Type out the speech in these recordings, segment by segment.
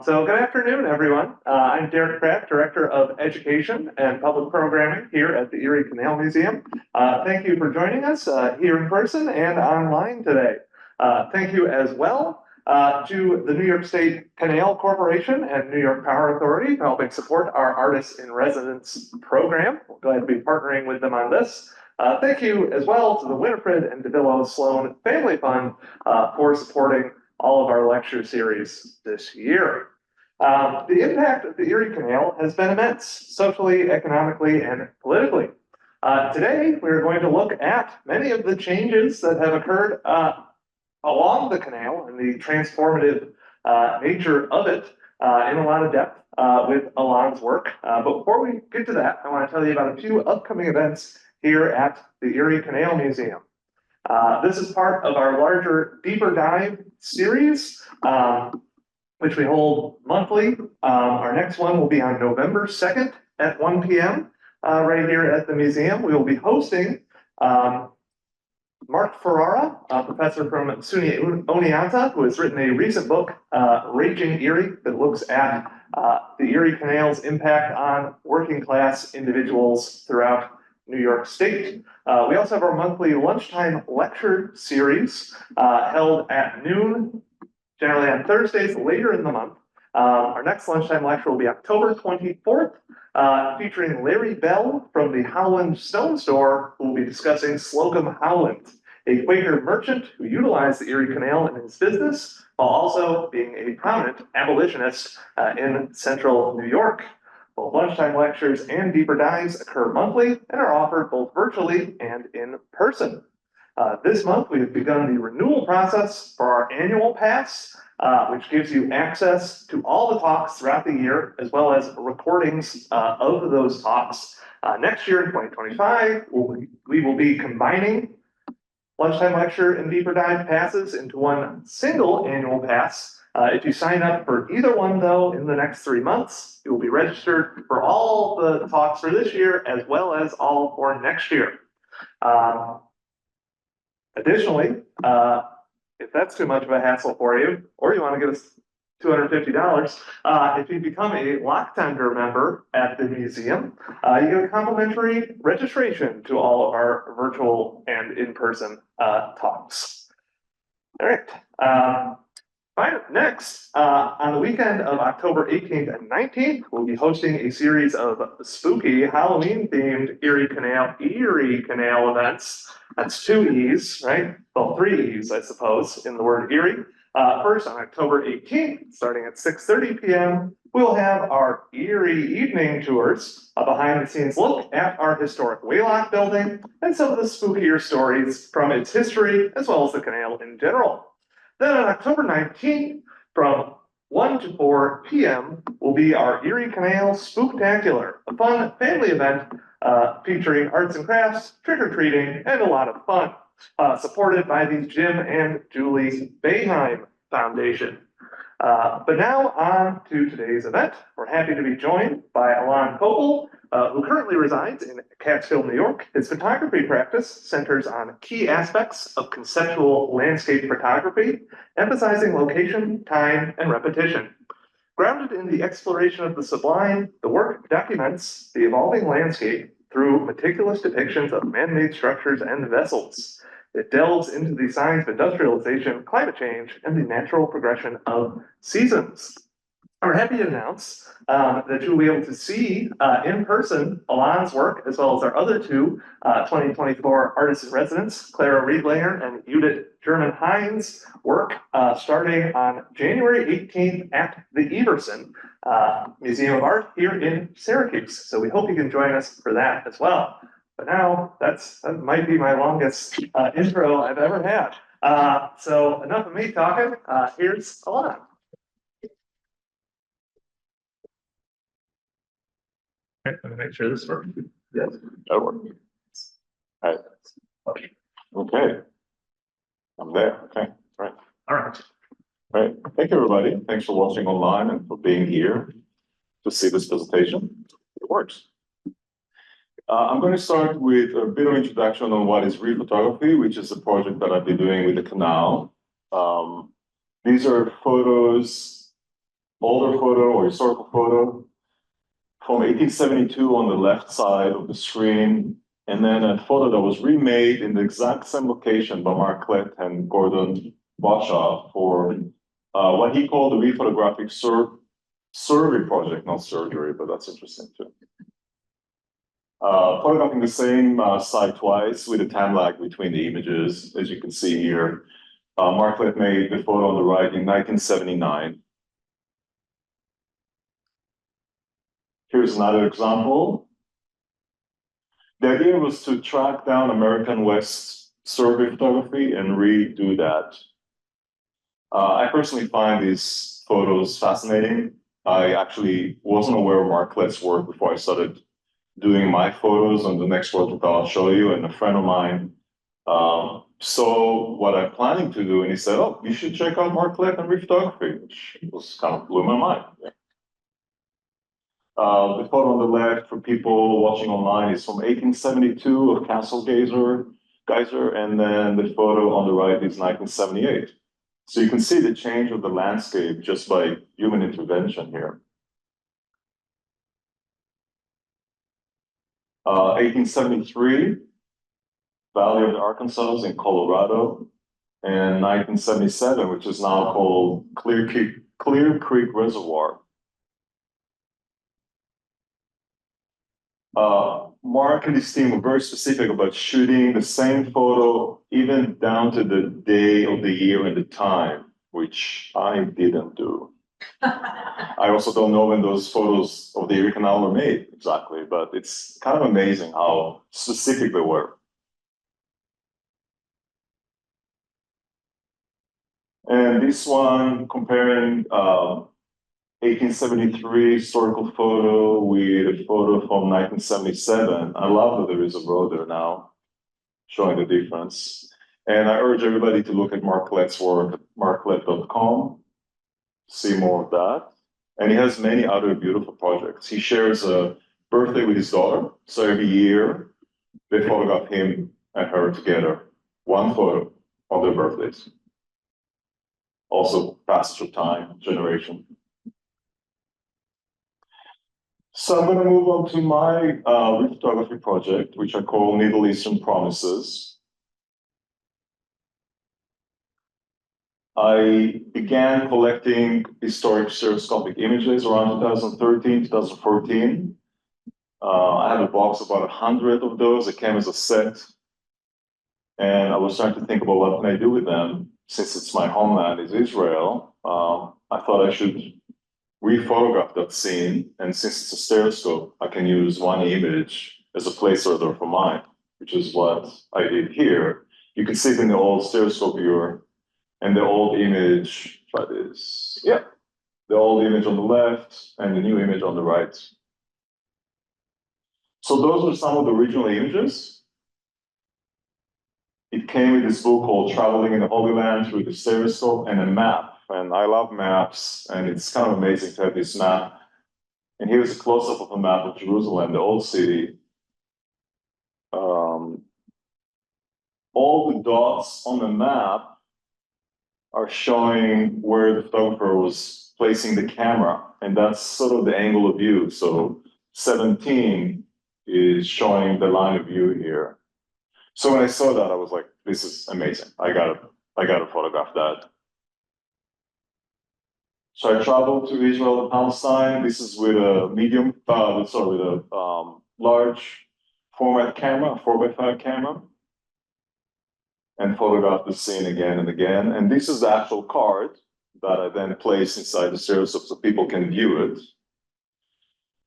So good afternoon, everyone. I'm Derek Pratt, Director of Education and Public Programming here at the Erie Canal Museum. Thank you for joining us here in person and online today. Thank you as well to the New York State Canal Corporation and New York Power Authority for helping support our Artist-in-Residence program. We're glad to be partnering with them on this. Thank you as well to the Winifred and DeVillo Sloan Family Fund for supporting all of our lecture series this year. The impact of the Erie Canal has been immense, socially, economically, and politically. Today, we're going to look at many of the changes that have occurred along the canal and the transformative nature of it in a lot of depth with Alon's work. But before we get to that, I want to tell you about a few upcoming events here at the Erie Canal Museum. This is part of our larger Deeper Dive series, which we hold monthly. Our next one will be on November 2nd at 1 p.m. Right here at the museum. We will be hosting Mark Ferrara, a professor from SUNY Oneonta, who has written a recent book, Raging Erie, that looks at the Erie Canal's impact on working class individuals throughout New York State. We also have our monthly lunchtime lecture series held at noon, generally on Thursdays later in the month. Our next lunchtime lecture will be October 24th, featuring Larry Bell from the Howland Stone Store, who will be discussing Slocum Howland, a Quaker merchant who utilized the Erie Canal in his business, while also being a prominent abolitionist in central New York. Both lunchtime lectures and deeper dives occur monthly and are offered both virtually and in person. This month, we have begun the renewal process for our annual pass, which gives you access to all the talks throughout the year, as well as recordings of those talks. Next year in 2025, we will be combining lunchtime lecture and deeper dive passes into one single annual pass. If you sign up for either one, though, in the next 3 months, you will be registered for all the talks for this year, as well as all for next year. Additionally, if that's too much of a hassle for you, or you want to give us $250, if you become a Lock Tender member at the museum, you get a complimentary registration to all of our virtual and in-person talks. All right. Next, on the weekend of October 18th and 19th, we'll be hosting a series of spooky Halloween-themed Erie Canal events. That's 2 E's, right? Well, 3 E's, I suppose, in the word Erie. First, on October 18th, starting at 6:30 p.m., we'll have our Erie evening tours, a behind-the-scenes look at our historic Waylock building and some of the spookier stories from its history, as well as the canal in general. Then on October 19th, from 1 to 4 p.m., will be our Erie Canal Spooktacular, a fun family event featuring arts and crafts, trick-or-treating, and a lot of fun, supported by the Jim and Julie Boeheim Foundation. But now on to today's event. We're happy to be joined by Alon Koppel, who currently resides in Catskill, New York. His photography practice centers on key aspects of conceptual landscape photography, emphasizing location, time, and repetition. Grounded in the exploration of the sublime, the work documents the evolving landscape through meticulous depictions of man-made structures and vessels. It delves into the signs of industrialization, climate change, and the natural progression of seasons. We're happy to announce that you'll be able to see in person Alon's work, as well as our other two 2024 Artist-in-Residence, Clara Riedlanger and Judith German-Heinz work, starting on January 18th at the Everson Museum of Art here in Syracuse. So we hope you can join us for that as well. But now that might be my longest intro I've ever had. So enough of me talking. Here's Alon. Okay, let me make sure this works. Yes, That works. All right. Okay. I'm there. Okay. Right. All right. All right. Thank you, everybody. Thanks for watching online and for being here to see this presentation. It works. I'm going to start with a bit of introduction on what is Rephotography, which is a project that I've been doing with the canal. These are photos older photo or historical photo from 1872 on the left side of the screen, and then a photo that was remade in the exact same location by Mark and Gordon Boshoff for what he called the Rephotographic survey project, not surgery, but that's interesting too. Photographing the same site twice with a time lag between the images, as you can see here. Mark made the photo on the right in 1979. Here's another example. The idea was to track down American West survey photography and redo that. I personally find these photos fascinating. I actually wasn't aware of Marklet's work before I started doing my photos on the next project I'll show you, and a friend of mine saw what I'm planning to do, and he said, "Oh, you should check out Marklet and Rephotography," which was kind of blew my mind. Yeah. The photo on the left for people watching online is from 1872 of Castle Geyser, and then the photo on the right is 1978. So you can see the change of the landscape just by human intervention here. 1873, Valley of the Arkansas in Colorado, and 1977, which is now called Clear Creek Reservoir. Mark and his team were very specific about shooting the same photo, even down to the day of the year and the time, which I didn't do. I also don't know when those photos of the Erie Canal were made exactly, but it's kind of amazing how specific they were. And this one comparing 1873 historical photo with a photo from 1977. I love that there is a road there now, showing the difference. And I urge everybody to look at Marklet's work at marklet.com, see more of that. And he has many other beautiful projects. He shares a birthday with his daughter. So every year they photograph him and her together, one photo on their birthdays. Also passage of time, generation. So I'm going to move on to my photography project, which I call Middle Eastern Promises. I began collecting historic stereoscopic images around 2013, 2014. I had a box of about 100 of those. It came as a set. And I was starting to think about what can I do with them. Since it's my homeland is Israel, I thought I should rephotograph that scene. And since it's a stereoscope, I can use one image as a placeholder for mine, which is what I did here. You can see it in the old stereoscope viewer. And the old image, that is, yeah, the old image on the left and the new image on the right. So those are some of the original images. It came with this book called Traveling in the Holy Land through the Stereoscope and a map. And I love maps, and it's kind of amazing to have this map. And here's a close-up of a map of Jerusalem, the old city. All the dots on the map are showing where the photographer was placing the camera, and that's sort of the angle of view. So 17 is showing the line of view here. So when I saw that, I was like, this is amazing. I gotta photograph that. So I traveled to Israel and Palestine. This is with a large format camera, 4x5 camera, and photograph the scene again and again. And this is the actual card that I then place inside the stereoscope so people can view it.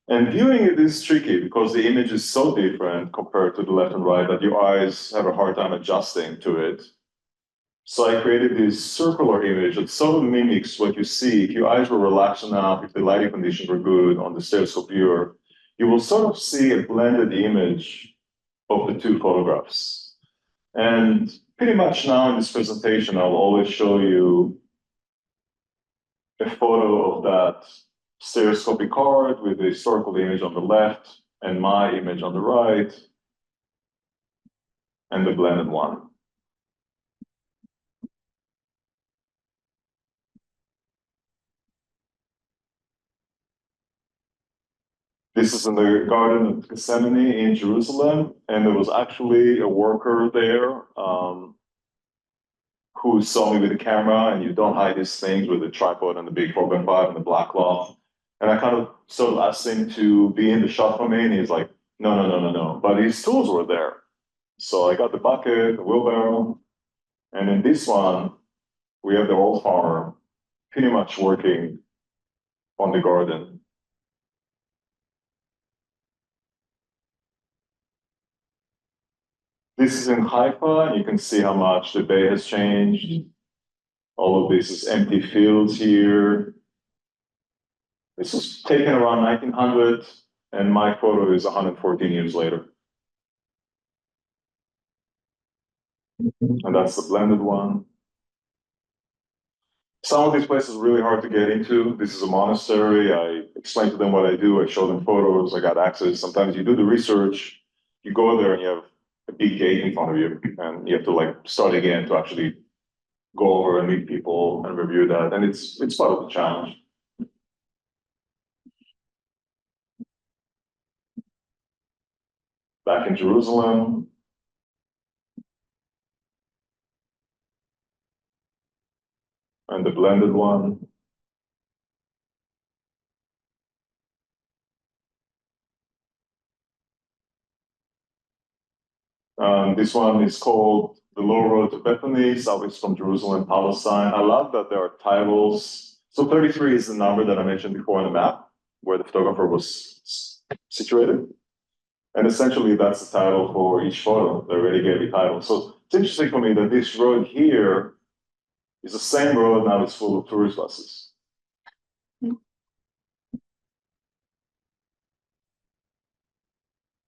And viewing it is tricky because the image is so different compared to the left and right that your eyes have a hard time adjusting to it. So I created this circular image that sort of mimics what you see. If your eyes were relaxed enough, if the lighting conditions were good on the stereoscope viewer, you will sort of see a blended image of the two photographs. And pretty much now in this presentation, I'll always show you a photo of that stereoscopic card with the historical image on the left and my image on the right, and the blended one. This is in the Garden of Gethsemane in Jerusalem, and there was actually a worker there who saw me with the camera, and you don't hide these things with the tripod and the big 4x5 and the black cloth. And I kind of sort of asked him to be in the shot for me, and he's like, no, no, no, no, no. But his tools were there. So I got the bucket, the wheelbarrow, and in this one, we have the old farmer pretty much working on the garden. This is in Haifa, and you can see how much the bay has changed. All of this is empty fields here. This was taken around 1900, and my photo is 114 years later. And that's the blended one. Some of these places are really hard to get into. This is a monastery. I explain to them what I do. I show them photos. I got access. Sometimes you do the research, you go there and you have a big gate in front of you, and you have to like start again to actually go over and meet people and review that. And it's part of the challenge. Back in Jerusalem. And the blended one. This one is called The Low Road to Bethany, southeast from Jerusalem, Palestine. I love that there are titles. So 33 is the number that I mentioned before on the map, where the photographer was situated. And essentially that's the title for each photo. They already gave a title. So it's interesting for me that this road here is the same road, now it's full of tourist buses.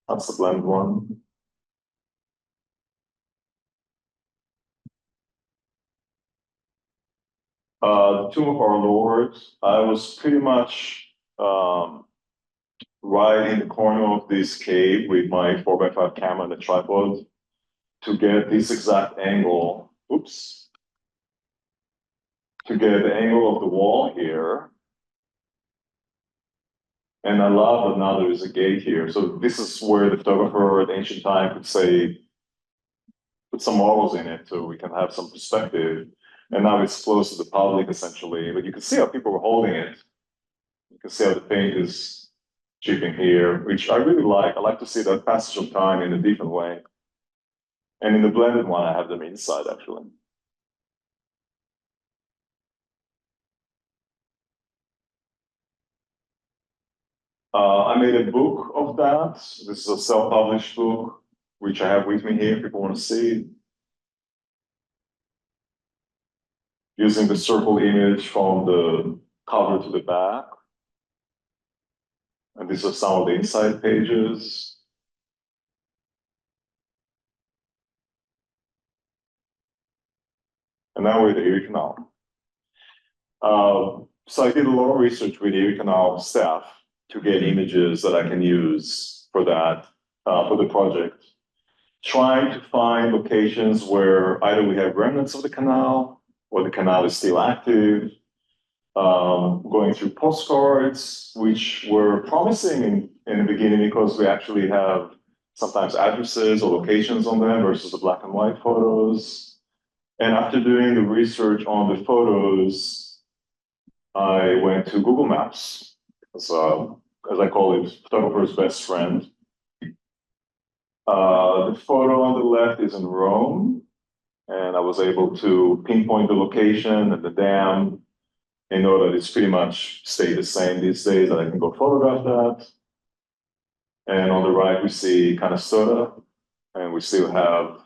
That's the blend one. The Tomb of Our Lord, I was pretty much right in the corner of this cave with my 4x5 camera and a tripod to get this exact angle. Oops. To get the angle of the wall here. And I love that now there is a gate here. So this is where the photographer at ancient time could say, put some models in it so we can have some perspective. And now it's close to the public essentially, but you can see how people were holding it. You can see how the paint is chipping here, which I really like. I like to see that passage of time in a different way. And in the blended one, I have them inside actually. I made a book of that. This is a self-published book, which I have with me here if people want to see. Using the circle image from the cover to the back. And these are some of the inside pages. And now we're at the Erie Canal. So I did a lot of research with Erie Canal staff to get images that I can use for that, for the project. Trying to find locations where either we have remnants of the canal or the canal is still active. Going through postcards, which were promising in the beginning because we actually have sometimes addresses or locations on them versus the black and white photos. And after doing the research on the photos, I went to Google Maps, as I call it, photographer's best friend. The photo on the left is in Rome, and I was able to pinpoint the location and the dam and know that it's pretty much stayed the same these days, that I can go photograph that. And on the right, we see Canastota, and we still have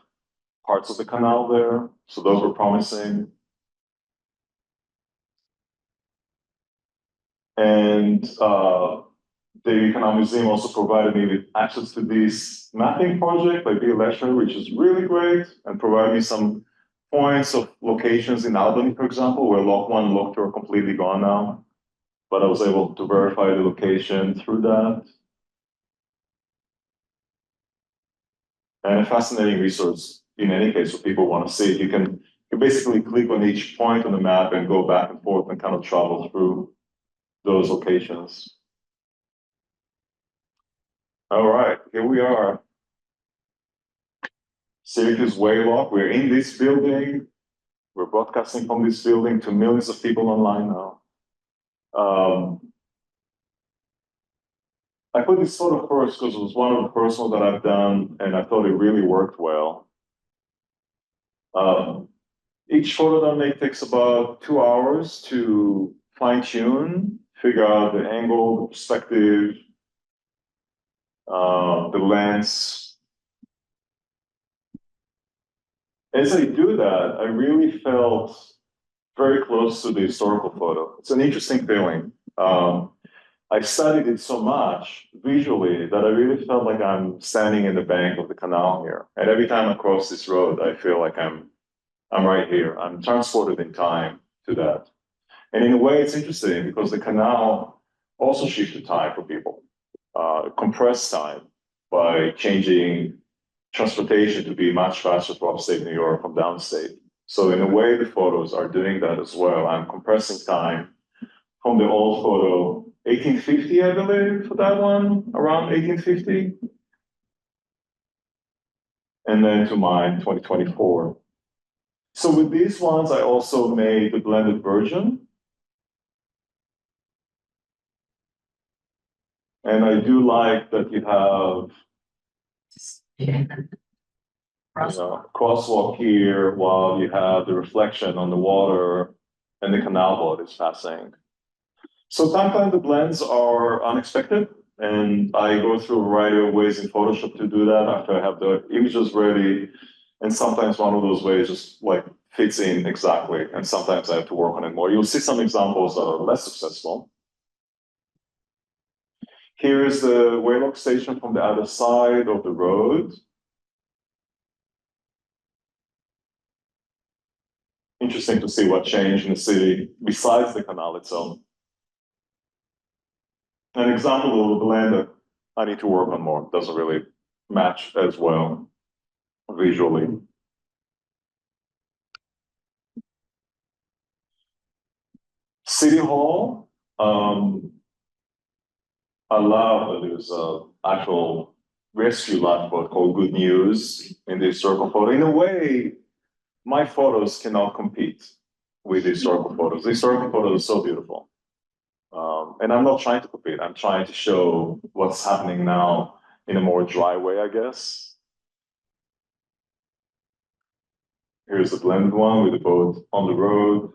parts of the canal there. So those were promising. And the Erie Canal Museum also provided me with access to this mapping project by Bill Lesher, which is really great, and provided me some points of locations in Albany, for example, where Lock 1 and Lock 2 are completely gone now. But I was able to verify the location through that. And a fascinating resource in any case, if people want to see it. You can basically click on each point on the map and go back and forth and kind of travel through those locations. All right, here we are. Syracuse Waylock. We're in this building. We're broadcasting from this building to millions of people online now. I put this photo first because it was one of the first ones that I've done, and I thought it really worked well. Each photo that I make takes about 2 hours to fine tune, figure out the angle, the perspective, the lens. As I do that, I really felt very close to the historical photo. It's an interesting feeling. I studied it so much visually that I really felt like I'm standing in the bank of the canal here. And every time I cross this road, I feel like I'm right here. I'm transported in time to that. And in a way, it's interesting because the canal also shifted time for people, compressed time by changing transportation to be much faster for upstate New York from downstate. So in a way, the photos are doing that as well. I'm compressing time from the old photo, 1850, I believe, for that one, around 1850. And then to mine, 2024. So with these ones, I also made the blended version. And I do like that you have crosswalk here while you have the reflection on the water and the canal boat is passing. So sometimes the blends are unexpected, and I go through a variety of ways in Photoshop to do that after I have the images ready. And sometimes one of those ways just like fits in exactly, and sometimes I have to work on it more. You'll see some examples that are less successful. Here is the Waylock station from the other side of the road. Interesting to see what changed in the city besides the canal itself. An example of a blend that I need to work on more. Doesn't really match as well visually. City Hall. I love that there's a actual rescue lifeboat called Good News in the historical photo. In a way, my photos cannot compete with the historical photos. The historical photos are so beautiful. And I'm not trying to compete. I'm trying to show what's happening now in a more dry way, I guess. Here's the blended one with the boat on the road.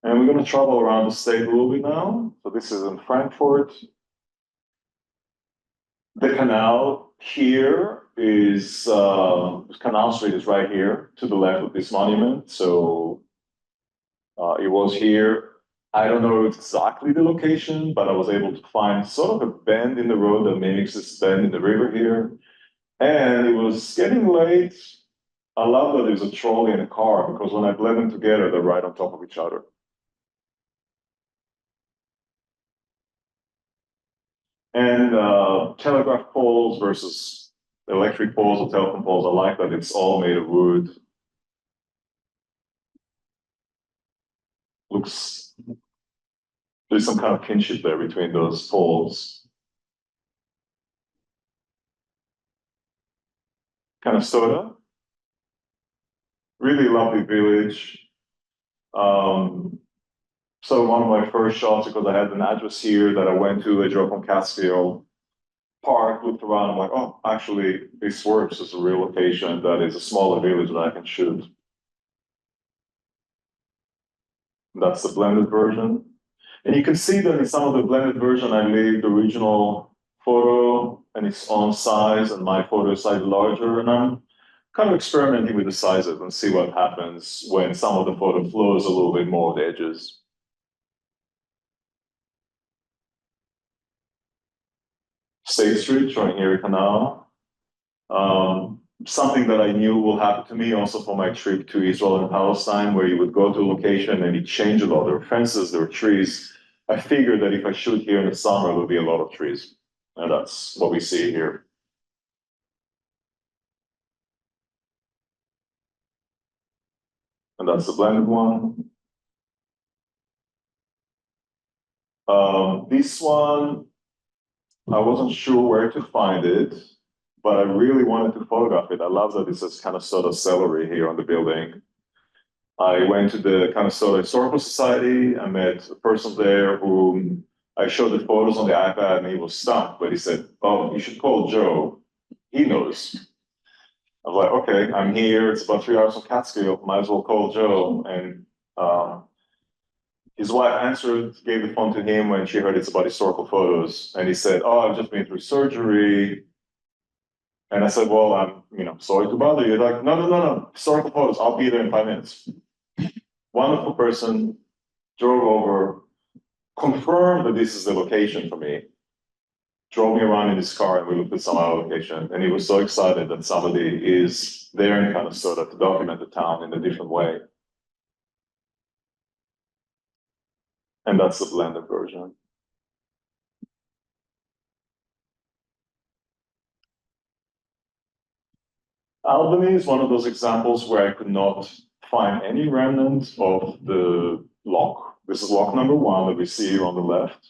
And we're going to travel around the state a little bit now. So this is in Frankfurt. The canal here is, Canal Street is right here to the left of this monument. So it was here. I don't know exactly the location, but I was able to find sort of a bend in the road that mimics this bend in the river here. And it was getting late. I love that there's a trolley and a car because when I blend them together, they're right on top of each other. And telegraph poles versus electric poles or telephone poles, I like that it's all made of wood. Looks, there's some kind of kinship there between those poles. Kind of soda. Really lovely village. So one of my first shots, because I had an address here that I went to, I drove from Catskill Park, looked around, I'm like, oh, actually, this works as a real location that is a smaller village that I can shoot. That's the blended version. And you can see that in some of the blended version, I made the original photo and its own size, and my photo is slightly larger, and I'm kind of experimenting with the sizes and see what happens when some of the photo flows a little bit more of the edges. State Street showing Erie Canal. Something that I knew will happen to me also for my trip to Israel and Palestine, where you would go to a location and it changed a lot. There were fences, there were trees. I figured that if I shoot here in the summer, there will be a lot of trees. And that's what we see here. And that's the blended one. This one, I wasn't sure where to find it, but I really wanted to photograph it. I love that it says kind of sort of celery here on the building. I went to the kind of sort of historical society. I met a person there who I showed the photos on the iPad and he was stumped, but he said, "Oh, you should call Joe. He knows." I was like, "Okay, I'm here. It's about 3 hours from Catskill. Might as well call Joe." And his wife answered, gave the phone to him when she heard it's about historical photos. And he said, "Oh, I've just been through surgery." And I said, "Well, I'm sorry to bother you." Like, "No, no, no, no. Historical photos. I'll be there in 5 minutes." Wonderful person, drove over, confirmed that this is the location for me, drove me around in his car and we looked at some other location. And he was so excited that somebody is there in kind of sort of to document the town in a different way. And that's the blended version. Albany is one of those examples where I could not find any remnant of the lock. This is lock number 1 that we see here on the left.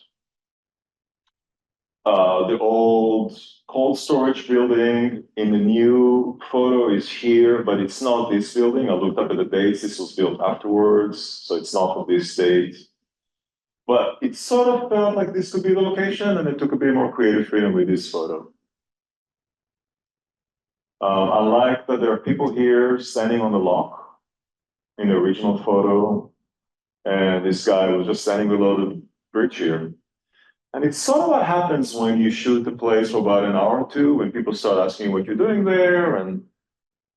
The old cold storage building in the new photo is here, but it's not this building. I looked up at the dates. This was built afterwards, so it's not from this date. But it sort of felt like this could be the location, and it took a bit more creative freedom with this photo. I like that there are people here standing on the lock in the original photo, and this guy was just standing below the bridge here. And it's sort of what happens when you shoot the place for about an hour or two, when people start asking what you're doing there. And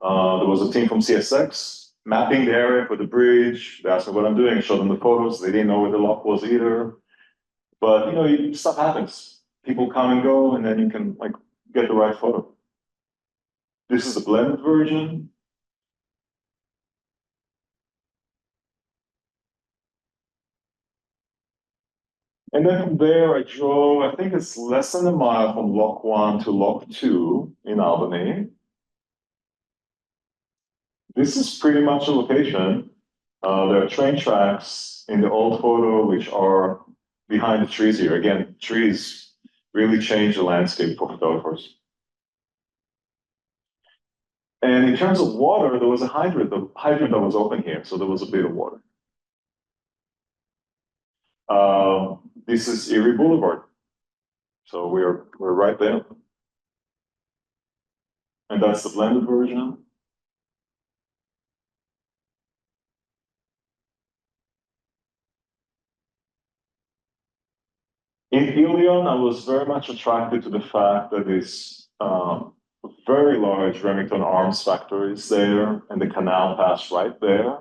there was a team from CSX mapping the area for the bridge. They asked me what I'm doing, showed them the photos. They didn't know where the lock was either. But stuff happens. People come and go, and then you can like get the right photo. This is the blended version. And then from there, I drove, I think it's less than a mile from Lock 1 to Lock 2 in Albany. This is pretty much a location. There are train tracks in the old photo, which are behind the trees here. Again, trees really change the landscape for photographers. And in terms of water, there was a hydrant. The hydrant that was open here, so there was a bit of water. This is Erie Boulevard. So we're right there. And that's the blended version. In Ilion, I was very much attracted to the fact that this very large Remington Arms factory is there, and the canal passed right there.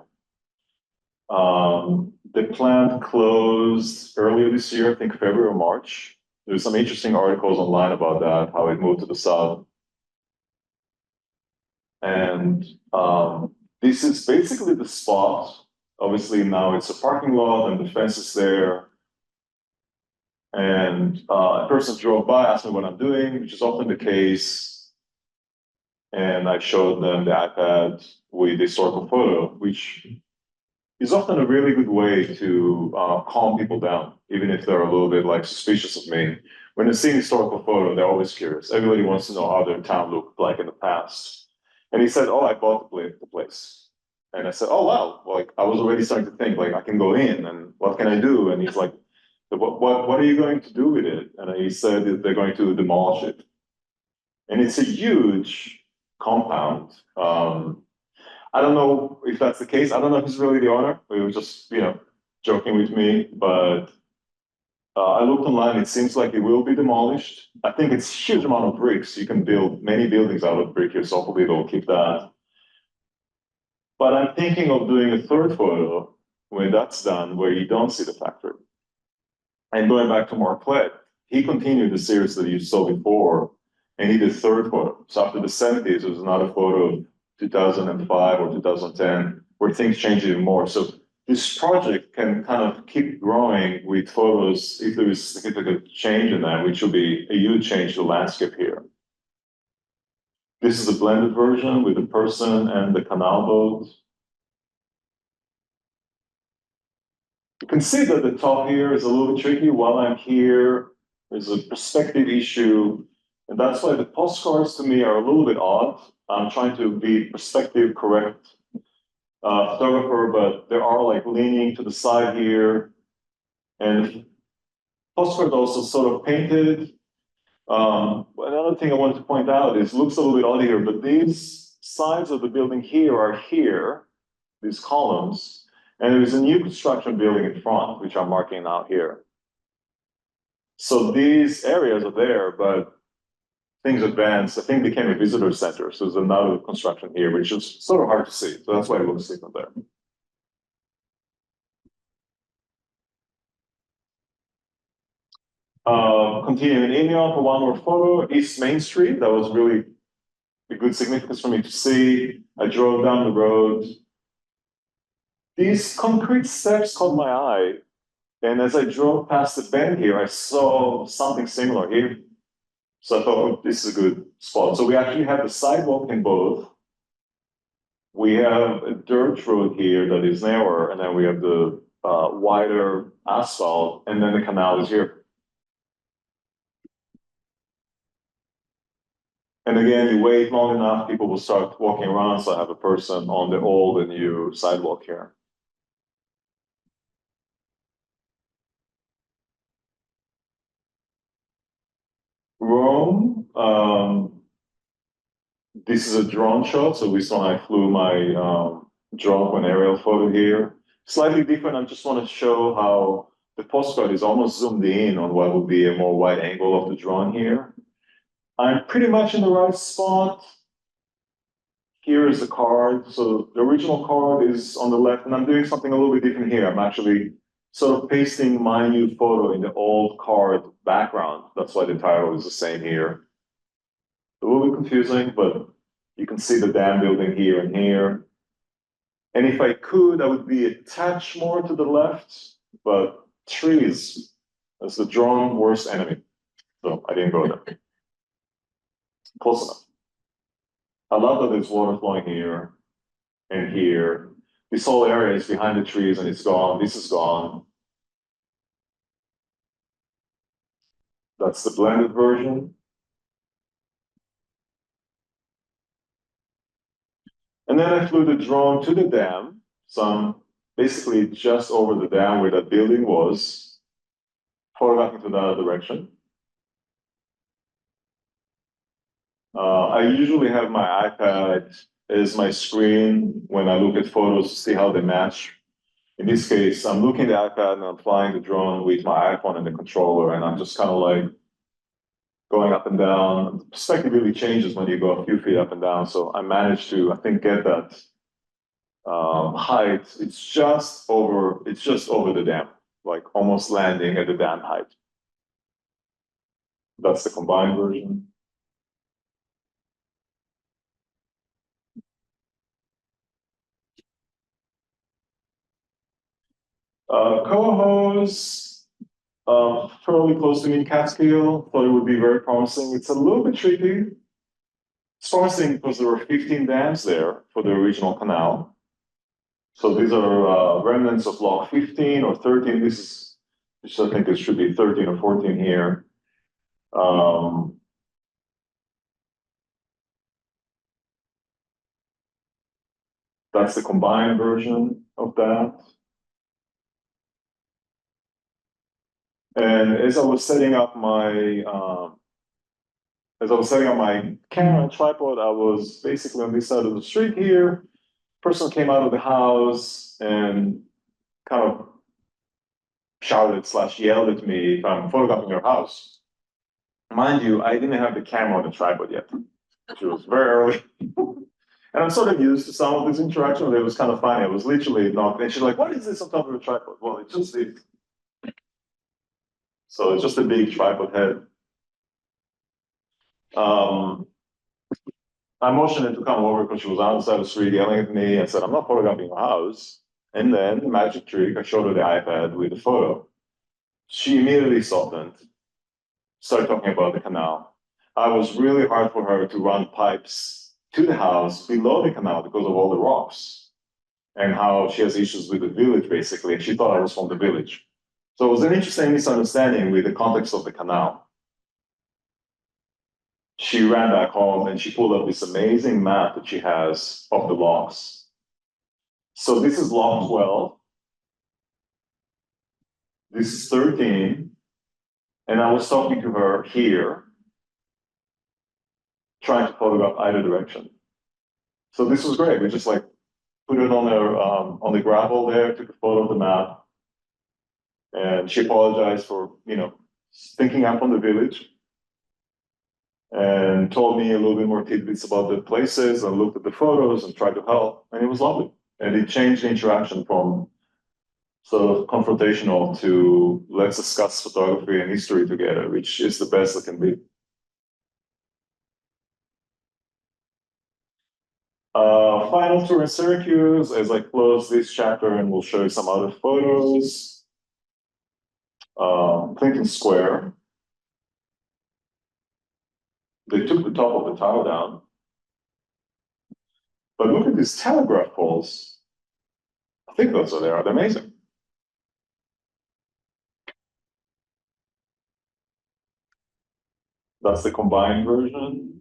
The plant closed earlier this year, I think February or March. There's some interesting articles online about that, how it moved to the south. And this is basically the spot. Obviously now it's a parking lot and the fence is there. And a person drove by, asked me what I'm doing, which is often the case. And I showed them the iPad with the historical photo, which is often a really good way to calm people down, even if they're a little bit like suspicious of me. When they see a historical photo, they're always curious. Everybody wants to know how their town looked like in the past. And he said, "Oh, I bought the place." And I said, "Oh, wow." Like I was already starting to think like I can go in and what can I do? And he's like, what are you going to do with it? And he said that they're going to demolish it. And it's a huge compound. I don't know if that's the case. I don't know if he's really the owner. He was just, joking with me. But I looked online. It seems like it will be demolished. I think it's a huge amount of bricks. You can build many buildings out of brick here, so hopefully they'll keep that. But I'm thinking of doing a third photo when that's done, where you don't see the factory. And going back to Marquette, he continued the series that you saw before, and he did a third photo. So after the 70s, there was another photo of 2005 or 2010, where things changed even more. So this project can kind of keep growing with photos if there is significant change in them, which will be a huge change to the landscape here. This is a blended version with the person and the canal boat. You can see that the top here is a little bit tricky. While I'm here, there's a perspective issue. And that's why the postcards to me are a little bit odd. I'm trying to be perspective correct photographer, but there are like leaning to the side here. And postcard also sort of painted. Another thing I wanted to point out is, looks a little bit odd here, but these sides of the building here are here, these columns. And there is a new construction building in front, which I'm marking out here. So these areas are there, but things advanced. I think became a visitor center. So there's another construction here, which is sort of hard to see. So that's why it looks different there. Continuing in for one more photo, East Main Street. That was really a good significance for me to see. I drove down the road. These concrete steps caught my eye. And as I drove past the bend here, I saw something similar here. So I thought, oh, this is a good spot. So we actually have the sidewalk in both. We have a dirt road here that is narrower, and then we have the wider asphalt, and then the canal is here. And again, you wait long enough, people will start walking around, so I have a person on the old and new sidewalk here. Rome, this is a drone shot, so this one I flew my drone for an aerial photo here. Slightly different, I just want to show how the postcard is almost zoomed in on what would be a more wide angle of the drone here. I'm pretty much in the right spot. Here is the card. So the original card is on the left, and I'm doing something a little bit different here. I'm actually sort of pasting my new photo in the old card background. That's why the title is the same here. A little bit confusing, but you can see the dam building here and here. And if I could, I would be attached more to the left, but trees, that's the drone worst enemy. So I didn't go there. Close enough. I love that there's water flowing here and here. This whole area is behind the trees and it's gone. This is gone. That's the blended version. And then I flew the drone to the dam. So I'm basically just over the dam where that building was, photographing to the other direction. I usually have my iPad as my screen when I look at photos to see how they match. In this case, I'm looking at the iPad and I'm flying the drone with my iPhone and the controller, and I'm just kind of like going up and down. The perspective really changes when you go a few feet up and down. So I managed to, I think, get that height. It's just over the dam, like almost landing at the dam height. That's the combined version. Cohoes, fairly close to mid-Catskill, thought it would be very promising. It's a little bit tricky. It's promising because there were 15 dams there for the original canal. So these are remnants of log 15 or 13. This I think it should be 13 or 14 here. That's the combined version of that. And as I was setting up my camera and tripod, I was basically on this side of the street here. Person came out of the house and kind of shouted / yelled at me if I'm photographing your house. Mind you, I didn't have the camera on the tripod yet. It was very early. And I'm sort of used to some of this interaction, but it was kind of funny. I was literally not, and she's like, what is this on top of the tripod? Well, it's just it. So it's just a big tripod head. I motioned her to come over because she was on the side of the street yelling at me. I said, I'm not photographing your house. And then, magic trick, I showed her the iPad with the photo. She immediately softened, started talking about the canal. I was really hard for her to run pipes to the house below the canal because of all the rocks. and how she has issues with the village, basically, and she thought I was from the village. So it was an interesting misunderstanding with the context of the canal. She ran back home and she pulled up this amazing map that she has of the locks. So this is lock 12. This is 13. And I was talking to her here, trying to photograph either direction. So this was great. We just like put it on the gravel there, took a photo of the map. And she apologized for, thinking I'm from the village. And told me a little bit more tidbits about the places. I looked at the photos and tried to help, and it was lovely. And it changed the interaction from sort of confrontational to let's discuss photography and history together, which is the best that can be. Final tour in Syracuse as I close this chapter, and we'll show you some other photos. Clinton Square. They took the top of the tower down. But look at these telegraph poles. I think those are there. They're amazing. That's the combined version.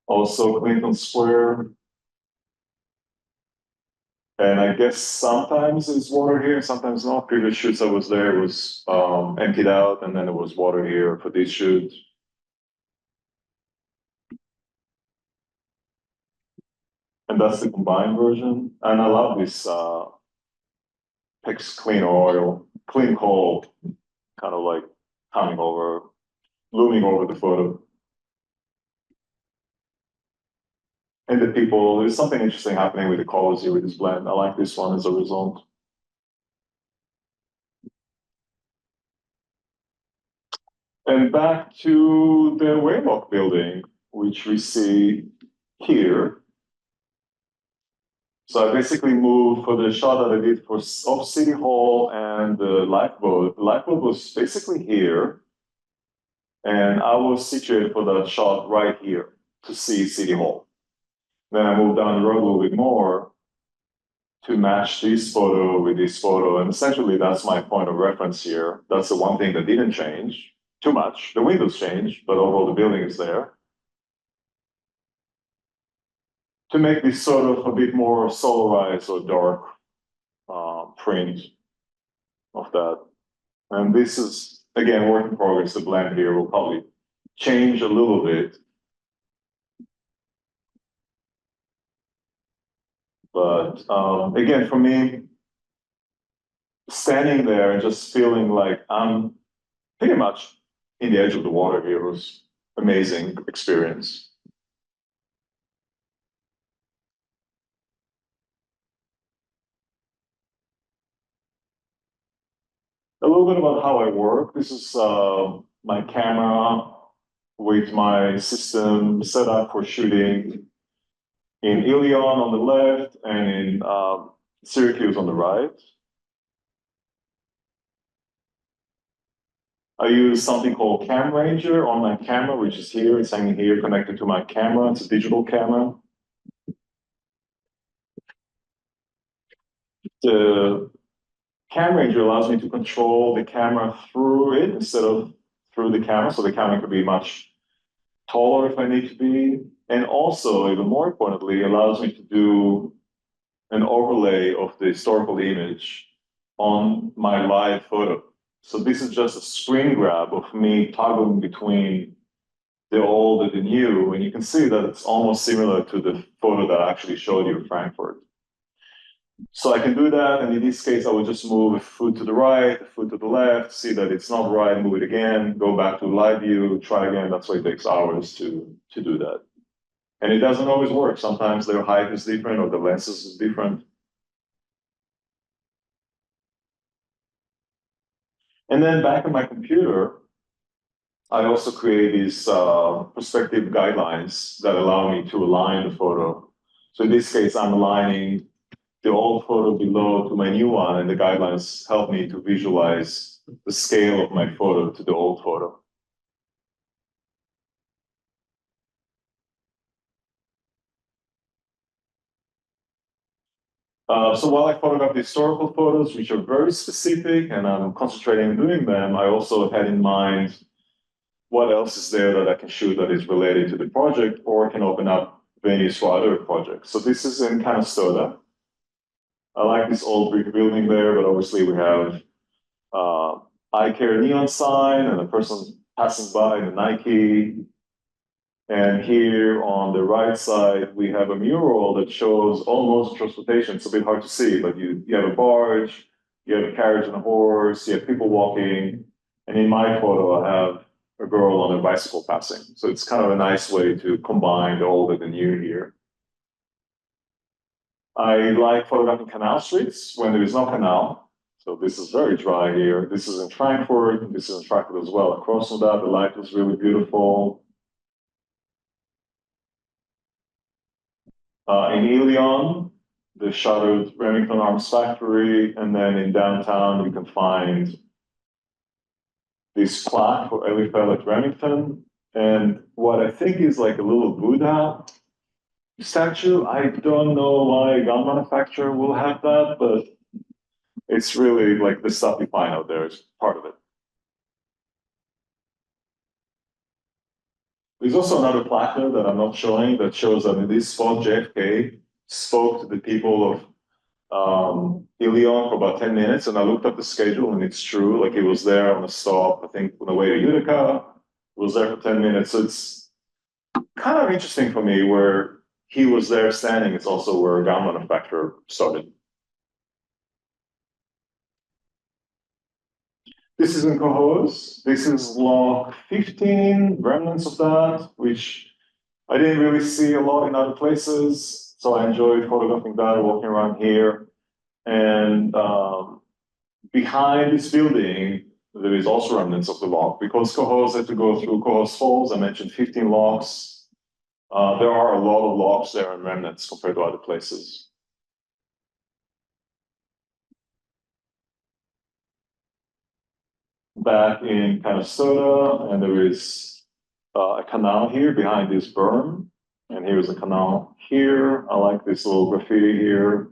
Also Clinton Square. And I guess sometimes there's water here, sometimes not. Previous shoots I was there was emptied out, and then there was water here for this shoot. And that's the combined version. And I love this PIX clean oil, clean coal, kind of like coming over, looming over the photo. And the people, there's something interesting happening with the colors here with this blend. I like this one as a result. And back to the Waylock building, which we see here. So I basically moved for the shot that I did for of City Hall and the lifeboat. The lifeboat was basically here. And I was situated for that shot right here to see City Hall. Then I moved down the road a little bit more to match this photo with this photo. And essentially that's my point of reference here. That's the one thing that didn't change too much. The windows changed, but overall the building is there. To make this sort of a bit more solarized or dark print of that. And this is, again, work in progress. The blend here will probably change a little bit. But again, for me, standing there and just feeling like I'm pretty much in the edge of the water here was amazing experience. A little bit about how I work. This is my camera with my system set up for shooting in Ilion on the left and in Syracuse on the right. I use something called Cam Ranger on my camera, which is here. It's hanging here, connected to my camera. It's a digital camera. The Cam Ranger allows me to control the camera through it instead of through the camera, so the camera could be much taller if I need to be. And also, even more importantly, allows me to do an overlay of the historical image on my live photo. So this is just a screen grab of me toggling between the old and the new, and you can see that it's almost similar to the photo that I actually showed you in Frankfurt. So I can do that, and in this case, I will just move a foot to the right, a foot to the left, see that it's not right, move it again, go back to live view, try again. That's why it takes hours to do that. And it doesn't always work. Sometimes their height is different or the lenses is different. And then back on my computer, I also create these perspective guidelines that allow me to align the photo. So in this case, I'm aligning the old photo below to my new one, and the guidelines help me to visualize the scale of my photo to the old photo. So while I photograph the historical photos, which are very specific, and I'm concentrating on doing them, I also had in mind what else is there that I can shoot that is related to the project, or can open up venues for other projects. So this is in Canastota. I like this old brick building there, but obviously we have I Care neon sign and a person passing by in a Nike. And here on the right side, we have a mural that shows almost transportation. It's a bit hard to see, but you have a barge, you have a carriage and a horse, you have people walking. And in my photo, I have a girl on a bicycle passing. So it's kind of a nice way to combine the old and the new here. I like photographing canal streets when there is no canal. So this is very dry here. This is in Frankfurt, this is in Frankfurt as well. Across from that, the light was really beautiful. In Ilion, the shuttered Remington Arms Factory, and then in downtown, you can find this plaque for Elie at Remington, and what I think is like a little Buddha statue. I don't know why a gun manufacturer will have that, but it's really like the stuff you find out there is part of it. There's also another plaque there that I'm not showing that shows that in this spot, JFK spoke to the people of Ilion for about 10 minutes, and I looked up the schedule, and it's true. Like, he was there on a stop, I think, on the way to Utica. He was there for 10 minutes. So it's kind of interesting for me where he was there standing. It's also where a gun manufacturer started. This is in Cohoes. This is log 15, remnants of that, which I didn't really see a lot in other places. So I enjoyed photographing that, walking around here. And behind this building, there is also remnants of the log. Because Cohoes had to go through Cohoes Falls, I mentioned 15 logs. There are a lot of logs there and remnants compared to other places. Back in Canastota, and there is a canal here behind this berm, and here's a canal here. I like this little graffiti here.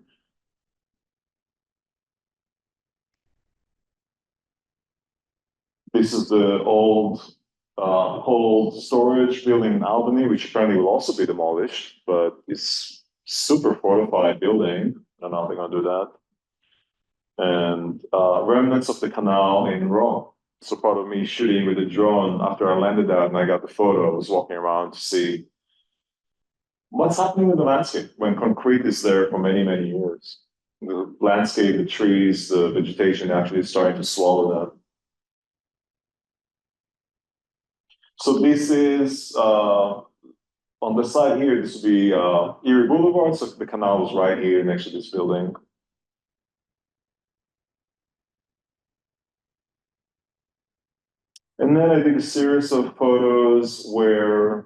This is the old cold storage building in Albany, which apparently will also be demolished, but it's super fortified building. I don't know if they're gonna do that. And remnants of the canal in Rome. So part of me shooting with a drone after I landed that and I got the photo, I was walking around to see what's happening with the landscape when concrete is there for many, many years. The landscape, the trees, the vegetation actually is starting to swallow that. So this is, on the side here, this would be Erie Boulevard, so the canal was right here next to this building. And then I did a series of photos where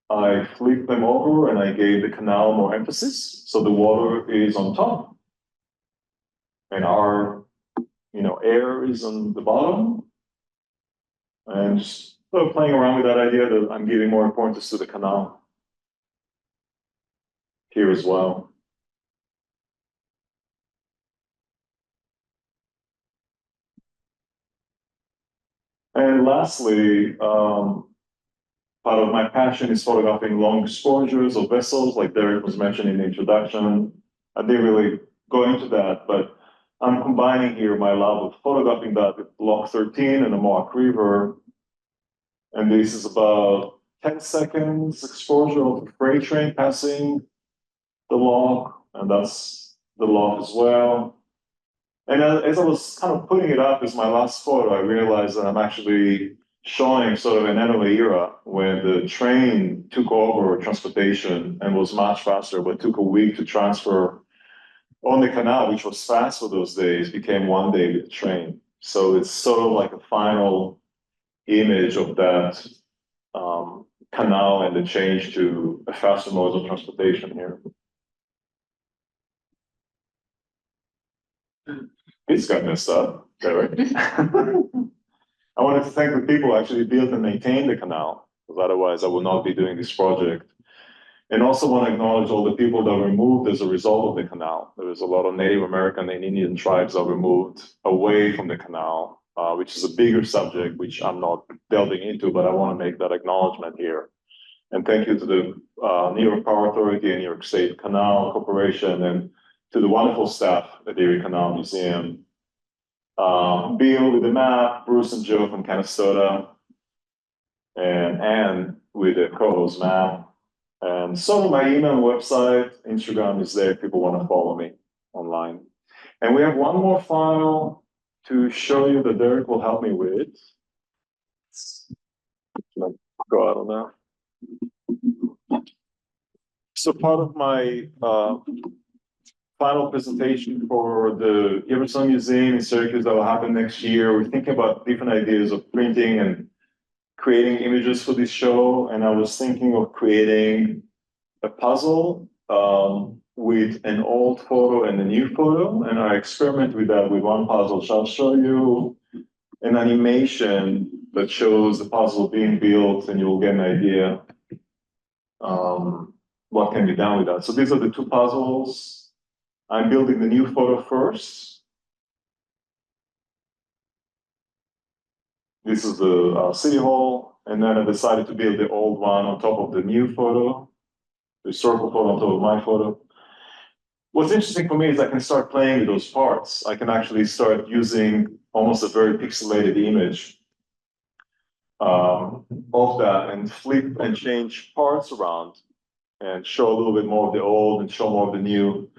I flipped them over and I gave the canal more emphasis. So the water is on top and our, air is on the bottom. And just sort of playing around with that idea that I'm giving more importance to the canal here as well. And lastly, part of my passion is photographing long exposures of vessels, like Derek was mentioning in the introduction. I didn't really go into that, but I'm combining here my love of photographing that with Block 13 and the Mohawk River. And this is about 10 seconds exposure of a freight train passing the lock, and that's the lock as well. And as I was kind of putting it up as my last photo, I realized that I'm actually showing sort of an anomaly era when the train took over transportation and was much faster, but took a week to transfer on the canal, which was fast for those days, became 1 day with the train. So it's sort of like a final image of that canal and the change to a faster mode of transportation here. This got messed up. that right? I wanted to thank the people who actually built and maintained the canal, because otherwise I would not be doing this project. And also want to acknowledge all the people that were moved as a result of the canal. There was a lot of Native American and Indian tribes that were moved away from the canal, which is a bigger subject, which I'm not delving into, but I want to make that acknowledgement here. And thank you to the New York Power Authority and New York State Canal Corporation, and to the wonderful staff at the Erie Canal Museum. Bill with the map, Bruce and Joe from Canastota, and Anne with the co-host map. And so my email website, Instagram is there if people want to follow me online. And we have one more file to show you that Derek will help me with. Let's go out on that. So part of my final presentation for the Erie Canal Museum in Syracuse that will happen next year, we're thinking about different ideas of printing and creating images for this show, and I was thinking of creating a puzzle with an old photo and a new photo, and I experiment with that with one puzzle. So I'll show you an animation that shows the puzzle being built, and you'll get an idea what can be done with that. So these are the two puzzles. I'm building the new photo first. This is the City Hall, and then I decided to build the old one on top of the new photo, the historical photo on top of my photo. What's interesting for me is I can start playing with those parts. I can actually start using almost a very pixelated image of that and flip and change parts around and show a little bit more of the old and show more of the new.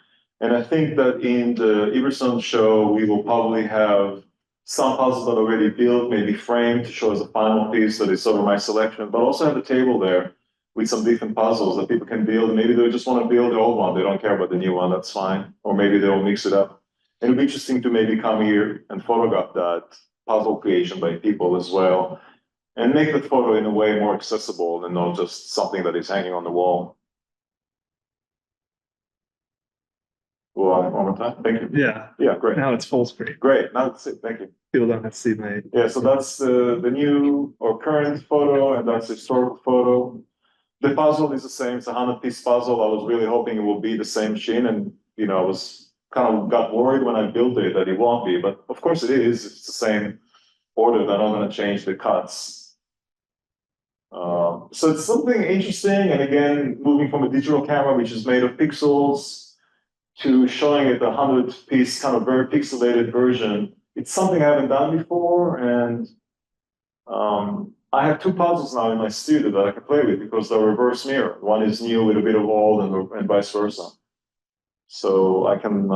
And I think that in the Iverson show, we will probably have some puzzles that are already built, maybe framed to show as a final piece that is sort of my selection, but also have a table there with some different puzzles that people can build. Maybe they just want to build the old one. They don't care about the new one, that's fine. Or maybe they'll mix it up. And it'll be interesting to maybe come here and photograph that puzzle creation by people as well, and make the photo in a way more accessible and not just something that is hanging on the wall. Well, one more time, thank you. Yeah, Yeah, great. now it's full screen. Great, now that's it, thank you. People don't have to see my. Yeah, so that's the new or current photo, and that's the historical photo. The puzzle is the same, it's a 100-piece puzzle. I was really hoping it will be the same machine, and I was kind of got worried when I built it that it won't be, but of course it is. It's the same order. They're not going to change the cuts. So it's something interesting, and again, moving from a digital camera, which is made of pixels, to showing it a 100-piece kind of very pixelated version. It's something I haven't done before, and I have two puzzles now in my studio that I can play with because they're reverse mirror. One is new with a bit of old, and vice versa. So I can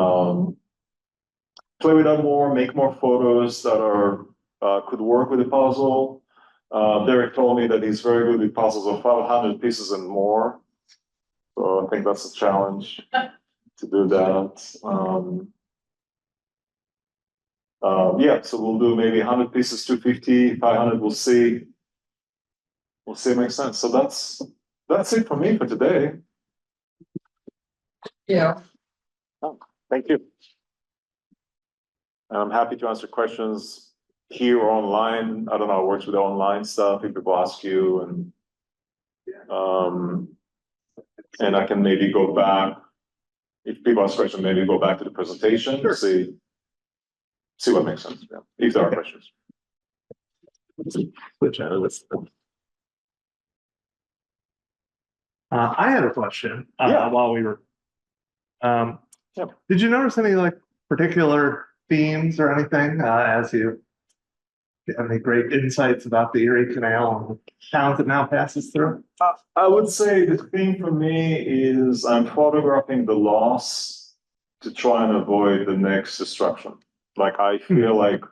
play with that more, make more photos that are could work with the puzzle. Derek told me that he's very good with puzzles of 500 pieces and more. So I think that's a challenge to do that. Yeah, so we'll do maybe 100 pieces, 250, 500, we'll see. We'll see, it makes sense. So that's it for me for today. Yeah. Oh, thank you. And I'm happy to answer questions here or online. I don't know how it works with the online stuff, if people ask you, and I can maybe go back, if people ask questions, maybe go back to the presentation, Sure. see what makes sense, yeah, if there are questions. Switch out of this. I had a question Yeah. while we were. Yeah. Did you notice any particular themes or anything as you get any great insights about the Erie Canal and the towns it now passes through? I would say the thing for me is I'm photographing the loss to try and avoid the next destruction. Like I feel like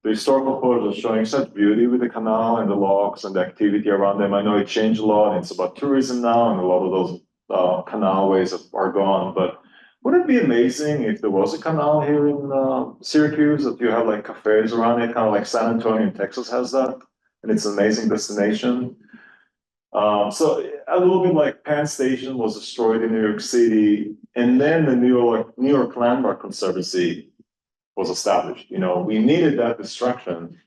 the historical photos are showing such beauty with the canal and the locks and the activity around them. I know it changed a lot. It's about tourism now, and a lot of those canalways are gone. But wouldn't it be amazing if there was a canal here in Syracuse, that you have like cafes around it, kind of like San Antonio in Texas has that, and it's an amazing destination. So a little bit like Penn Station was destroyed in New York City, and then the New York Landmark Conservancy was established. You know, we needed that destruction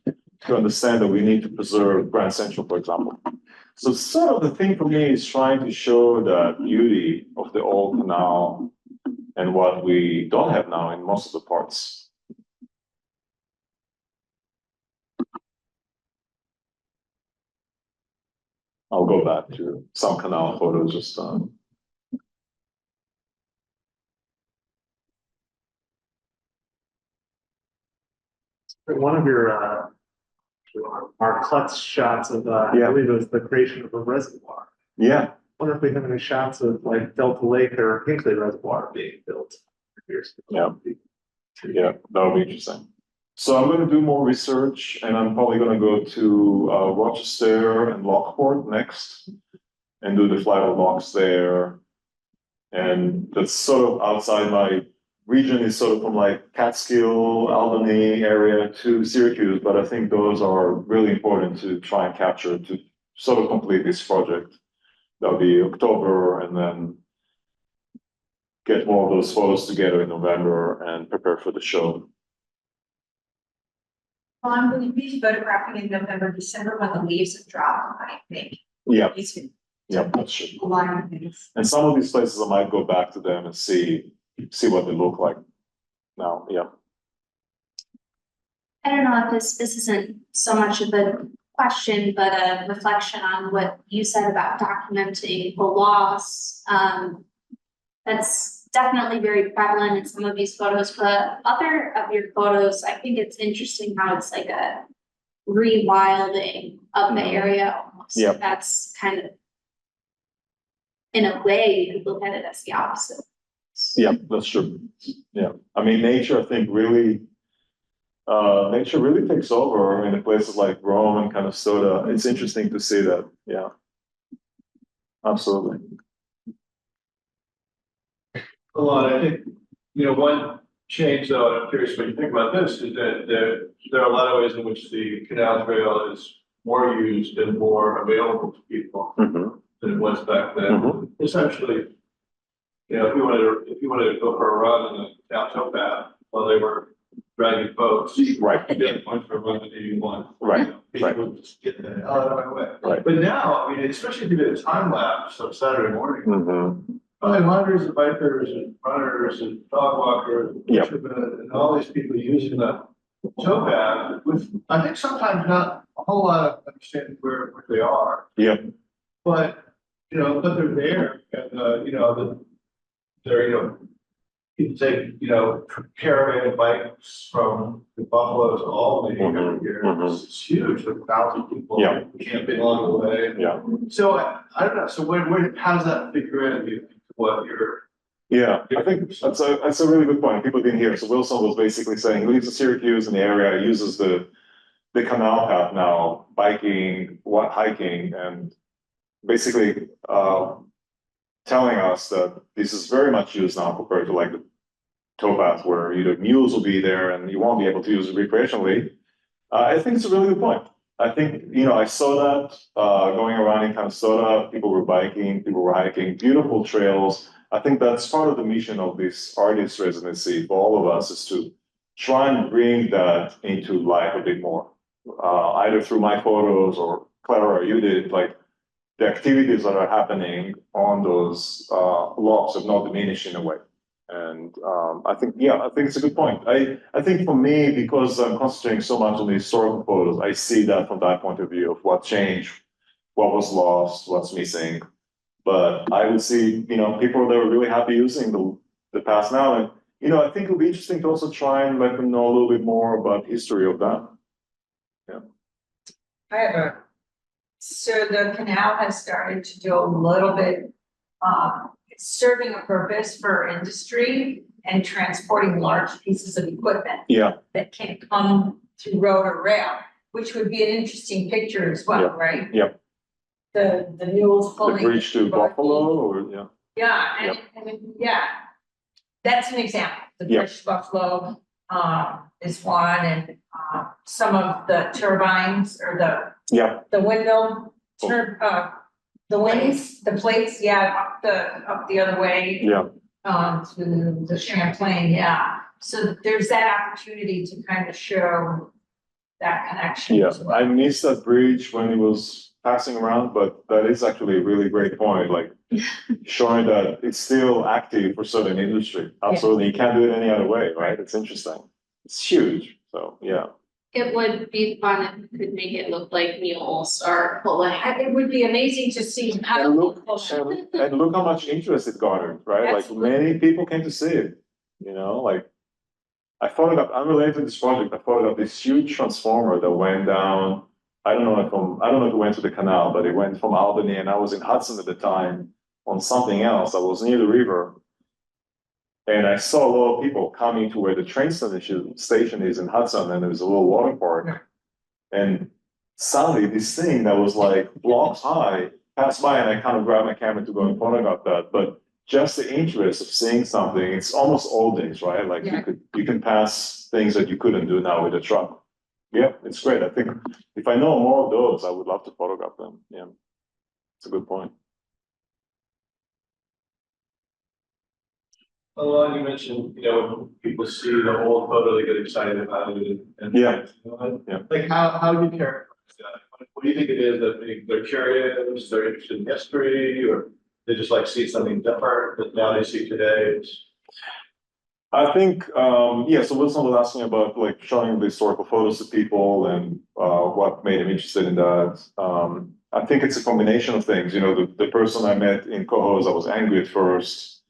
to understand that we need to preserve Grand Central, for example. So sort of the thing for me is trying to show the beauty of the old canal and what we don't have now in most of the parts. I'll go back to some canal photos just One of your Mark Klutz shots of I believe it was the creation of a reservoir. yeah. I wonder if we have any shots of like Delta Lake or Hinkley Reservoir being built. Yeah. Yeah, that would be interesting. So I'm going to do more research, and I'm probably going to go to Rochester and Lockport next, and do the flight of locks there. And that's sort of outside my region, is sort of from like Catskill, Albany area to Syracuse, but I think those are really important to try and capture to sort of complete this project. That'll be October, and then get more of those photos together in November and prepare for the show. Well, I'm going to be photographing in November, December when the leaves have dropped, I think. Yeah, It's yeah, that's true. a lot of things. And some of these places I might go back to them and see what they look like now. Yeah. I don't know if this isn't so much of a question, but a reflection on what you said about documenting the loss. That's definitely very prevalent in some of these photos, but other of your photos, I think it's interesting how it's like a rewilding of the area almost. Yep. That's kind of, in a way, you could look at it as the opposite. Yeah, that's true. Yeah. I mean, nature, I think, really takes over in places like Rome and kind of Soda. It's interesting to see that. Yeah. Absolutely. Alon, I think, one change though, and I'm curious what you think about this, is that there are a lot of ways in which the canal trail is more used and more available to people Mm-hmm. than it was back then. Mhm. Essentially, if you wanted to go for a run in the canal towpath while they were dragging boats, Right. you get a point for a run that you want. Right. People would just get the hell out of my way. Right. But now, I mean, especially if you did a time lapse on Saturday morning, Mm-hmm. hundreds of bikers and runners and dog walkers, Yep. and all these people using the towpath with, I think sometimes not a whole lot of understanding where they are. Yeah. But, but they're there, and, they're, people take, caravan bikes from the Buffalo to Albany every year. Mhm. It's huge, like 1,000 people Yeah. camping along the way. Yeah. So I don't know, so how does that figure in, do you think, to what you're? Yeah, I think that's a really good point. People didn't hear. So Wilson was basically saying he lives in Syracuse in the area, uses the canal path now, biking, hiking, and basically telling us that this is very much used now compared to like the towpath where mules will be there and you won't be able to use it recreationally. I think it's a really good point. I think, I saw that going around in Canastota, people were biking, people were hiking, beautiful trails. I think that's part of the mission of this artist residency for all of us, is to try and bring that into life a bit more. Either through my photos or Clara, you did, like the activities that are happening on those lots have not diminished in a way. And I think it's a good point. I think for me, because I'm concentrating so much on the historical photos, I see that from that point of view of what changed, what was lost, what's missing. But I would see, people that were really happy using the past now. And, I think it would be interesting to also try and let them know a little bit more about history of that. Yeah. So the canal has started to do a little bit, it's serving a purpose for industry and transporting large pieces of equipment. Yeah. That can't come through road or rail, which would be an interesting picture as well, right? Yep. The mules The pulling. bridge to Buffalo, or yeah. Yeah, yeah, that's an example. The Yep. British Buffalo is one, and some of the turbines or Yeah. the windmill the wings, the plates, up the other way. Yeah. To the Champlain, yeah. So there's that opportunity to kind of show that connection Yeah, as well. I missed that bridge when it was passing around, but that is actually a really great point, like showing that it's still active for certain industry. Absolutely, you can't do it any other way, right? It's interesting. It's huge, so, yeah. It would be fun if we could make it look like mules or pulling. It would be amazing to see how. And look how much interest it garnered, right? Like Absolutely. many people came to see it, like. I photographed, unrelated to this project, I photographed this huge transformer that went down. I don't know if it went to the canal, but it went from Albany, and I was in Hudson at the time on something else. I was near the river. And I saw a lot of people coming to where the train station is in Hudson, and there was a little water park. And suddenly this thing that was like blocks high passed by, and I kind of grabbed my camera to go and photograph that. But just the interest of seeing something, it's almost old days, right? Like Yeah. you can pass things that you couldn't do now with a truck. Yeah, it's great. I think if I know more of those, I would love to photograph them. Yeah, it's a good point. Alon, you mentioned, when people see the old photo, they get excited about it and. Yeah. Yeah. Like, how do you characterize that? What do you think it is that they're curious, they're interested in history, or they just like see something different that now they see today? I think, so Wilson was asking about like showing the historical photos to people and what made him interested in that. I think it's a combination of things. The person I met in Cohoes, I was angry at first.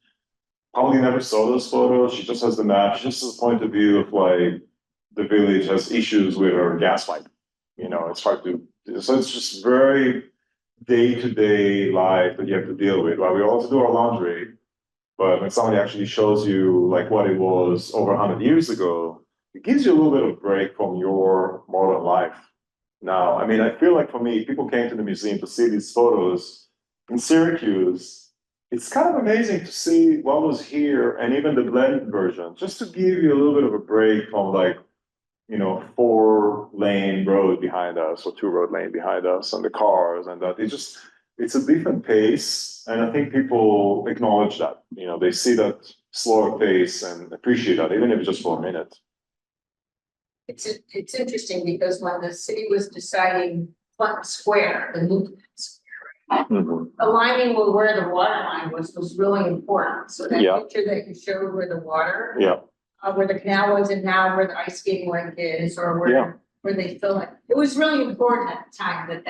Probably never saw those photos. She just has the map. She just has a point of view of like the village has issues with her gas pipe. It's hard to, so it's just very day-to-day life that you have to deal with. Right? We all have to do our laundry. But when somebody actually shows you like what it was over 100 years ago, it gives you a little bit of break from your modern life. Now, I mean, I feel like for me, people came to the museum to see these photos in Syracuse. It's kind of amazing to see what was here and even the blended version, just to give you a little bit of a break from like, 4-lane road behind us or 2-road lane behind us and the cars and that. It's a different pace, and I think people acknowledge that. They see that slower pace and appreciate that, even if it's just for a minute. It's interesting because when the city was deciding Clinton Square, the new square, aligning with where the water line was really important. So that Yeah. picture that you showed where the water, Yeah, where the canal was and now where the ice skating rink is, or Yeah. where they fill it. It was really important at the time that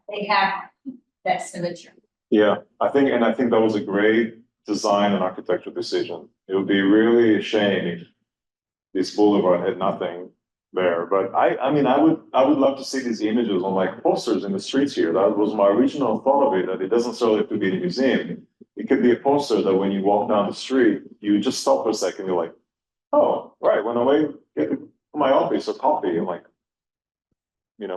they had that symmetry. yeah. I think that was a great design and architectural decision. It would be really a shame if this boulevard had nothing there. But I mean, I would love to see these images on like posters in the streets here. That was my original thought of it, that it doesn't necessarily have to be in a museum. It could be a poster that when you walk down the street, you just stop for a second, you're like, oh, right, when I get to my office or coffee, I'm like,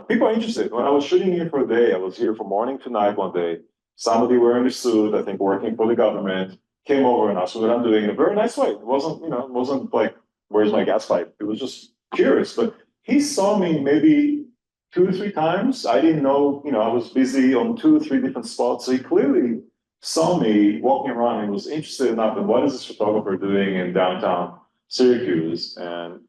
people are interested. When I was shooting here for a day, I was here from morning to night one day. Somebody wearing a suit, I think working for the government, came over and asked me what I'm doing in a very nice way. It wasn't like, where's my gas pipe? It was just curious, but he saw me maybe 2 or 3 times. I didn't know, I was busy on 2 or 3 different spots. So he clearly saw me walking around and was interested enough in what is this photographer doing in downtown Syracuse. And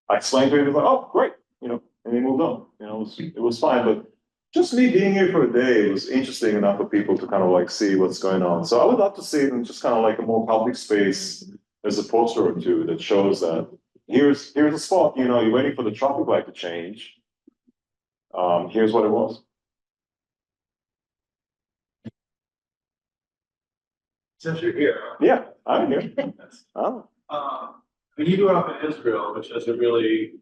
I explained to him, he was like, oh, great, and he moved on. It was fine, but just me being here for a day, it was interesting enough for people to kind of like see what's going on. So I would love to see it in just kind of like a more public space. There's a poster or two that shows that here's a spot, you're waiting for the traffic light to change. Here's what it was. Since you're here. Yeah, I'm here. Oh, When you grew up in Israel, which has a really,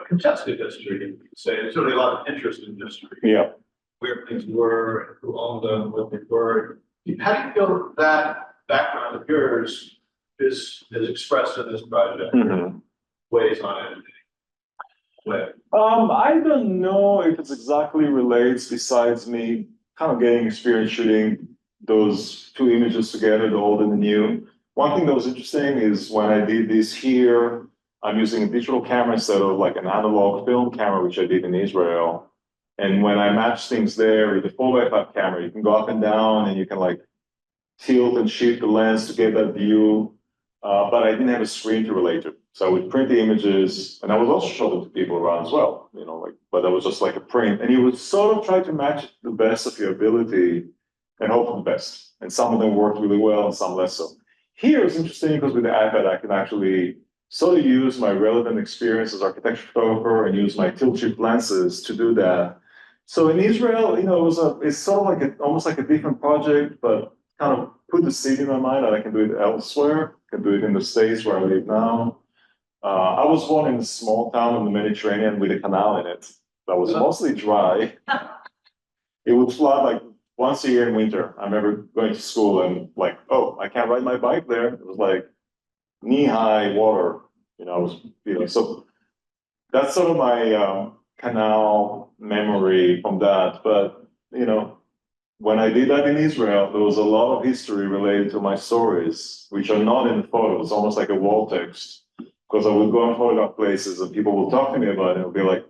contested history, you could say, there's really a lot of interest in history. yeah. Where things were, who owned them, what they were. How do you feel that background of yours is expressed in this project, Mhm. weighs on it? Way. I don't know if it's exactly relates, besides me kind of getting experience shooting those 2 images together, the old and the new. One thing that was interesting is when I did this here, I'm using a digital camera instead of like an analog film camera, which I did in Israel. And when I match things there with the 4x5 camera, you can go up and down and you can like tilt and shift the lens to get that view. but I didn't have a screen to relate to. So I would print the images, and I would also show them to people around as well, you know, like, but that was just like a print, and you would sort of try to match it to the best of your ability and hope for the best. And some of them worked really well and some less so. Here it's interesting because with the iPad, I can actually sort of use my relevant experience as architecture photographer and use my tilt shift lenses to do that. So in Israel, you know, it's sort of like almost like a different project, but kind of put the seed in my mind that I can do it elsewhere, can do it in the States where I live now. I was born in a small town in the Mediterranean with a canal in it that was mostly dry. It would flood like once a year in winter. I remember going to school and like, oh, I can't ride my bike there. It was like knee-high water, you know, I was, you know, so that's sort of my canal memory from that. But, you know, when I did that in Israel, there was a lot of history related to my stories, which are not in the photos, almost like a wall text. Because I would go and photograph places and people will talk to me about it and be like,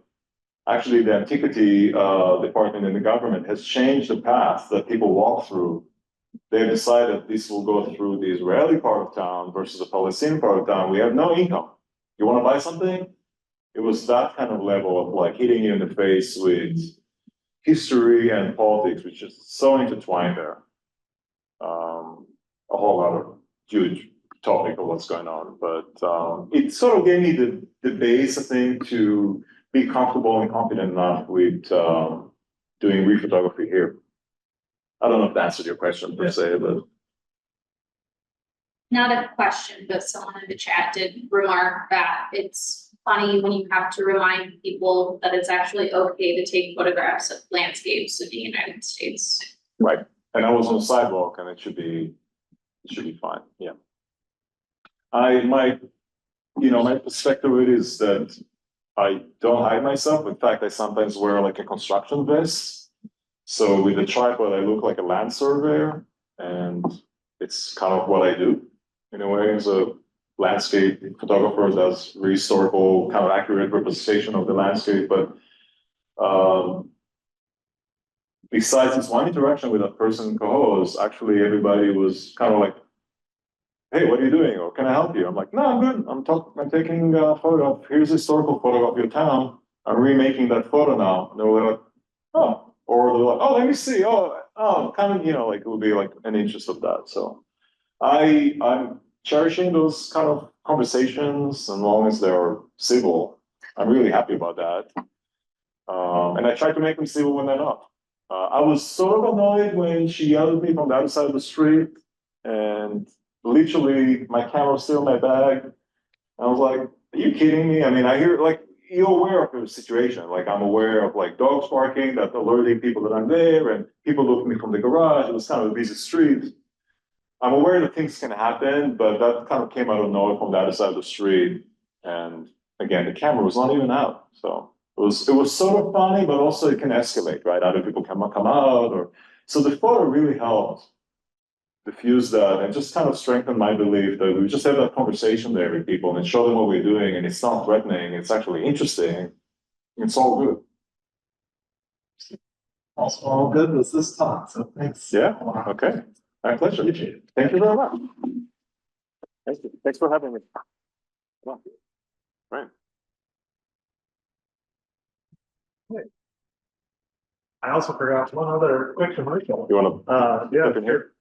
actually the antiquity department in the government has changed the path that people walk through. They've decided this will go through the Israeli part of town versus the Palestinian part of town. We have no income. You want to buy something? It was that kind of level of like hitting you in the face with history and politics, which is so intertwined there. A whole other huge topic of what's going on, but it sort of gave me the base, I think, to be comfortable and confident enough with doing rephotography here. I don't know if that answered your question per se, but Not a question, but someone in the chat did remark that it's funny when you have to remind people that it's actually okay to take photographs of landscapes in the United States. right. And I was on the sidewalk, and it should be fine. Yeah. My perspective of it is that I don't hide myself. In fact, I sometimes wear like a construction vest. So with the tripod, I look like a land surveyor, and it's kind of what I do in a way as a landscape photographer. That's historical, kind of accurate representation of the landscape. But besides this one interaction with that person co-host, actually everybody was kind of like, hey, what are you doing? Or can I help you? I'm like, no, I'm good. I'm taking a photo. Here's a historical photo of your town. I'm remaking that photo now. And they were like, oh, or they're like, oh, let me see. Oh, kind of, you know, like it would be like an interest of that. So I'm cherishing those kind of conversations, as long as they're civil. I'm really happy about that. And I try to make them civil when they're not. I was sort of annoyed when she yelled at me from the other side of the street, and literally my camera was still in my bag. I was like, are you kidding me? I mean, I hear like, you're aware of the situation. Like I'm aware of like dogs barking that alerting people that I'm there, and people look at me from the garage. It was kind of a busy street. I'm aware that things can happen, but that kind of came out of nowhere from the other side of the street. And again, the camera was not even out. So it was sort of funny, but also it can escalate, right? Other people can come out, or so the photo really helped diffuse that and just kind of strengthen my belief that we just have that conversation there with people and show them what we're doing, and it's not threatening, it's actually interesting. It's all good. Also, all good was this talk, so thanks. Yeah, okay. My pleasure. Thank you very much. Thank you. Thanks for having me. Come on. Right. I also forgot one other quick commercial. You wanna Yeah, jump in here?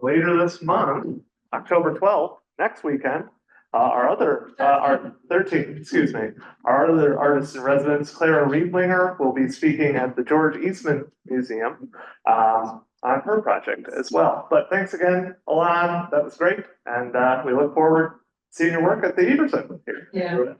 later this month, October 12th, next weekend, our other 13th, excuse me, our other artist in residence, Clara Riedlinger, will be speaking at the George Eastman Museum on her project as well. But thanks again, Alon, that was great, and we look forward to seeing your work at the Everson here. Yeah.